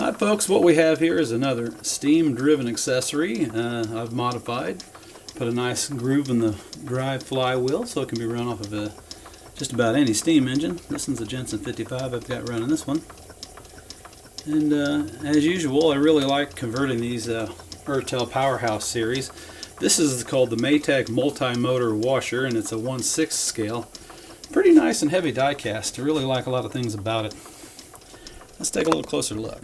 Hi folks, what we have here is another steam driven accessory I've modified. Put a nice groove in the drive flywheel so it can be run off of just about any steam engine. This one's a Jensen 55 I've got running this one. And as usual, I really like converting these Ertl Powerhouse series. This is called the Maytag multi-motor washer, and it's a 1/6 scale. Pretty nice and heavy die cast. I really like a lot of things about it. Let's take a little closer look.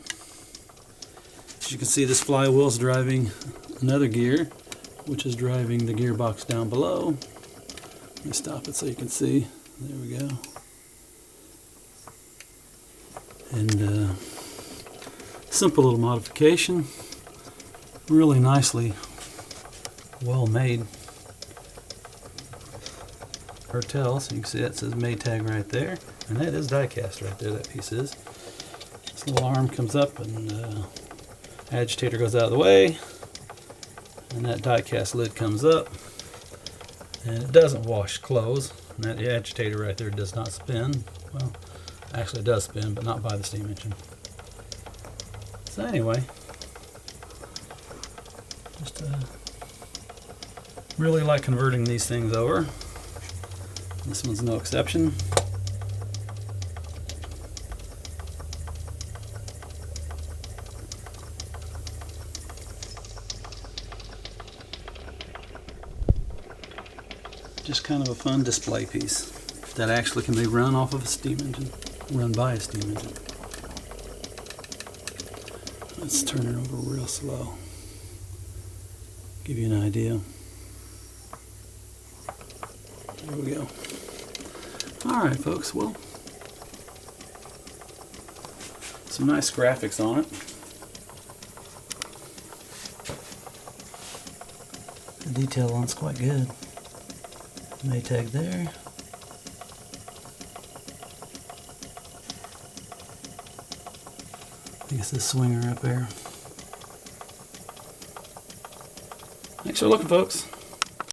As you can see, this flywheel is driving another gear, which is driving the gearbox down below. Let me stop it so you can see. There we go. And simple little modification. Really nicely well made. Ertl, so you can see that says Maytag right there. And that is die cast right there, that piece is. This little arm comes up and agitator goes out of the way, and that die cast lid comes up, and it doesn't wash clothes, and that agitator right there does not spin. Well, actually it does spin, but not by the steam engine. So anyway, just really like converting these things over. This one's no exception. Just kind of a fun display piece that actually can be run off of a steam engine, run by a steam engine. Let's turn it over real slow, give you an idea. There we go. Alright folks, well, some nice graphics on it. The detail on it's quite good. Maytag there. I guess this swinger up there. Thanks for looking, folks.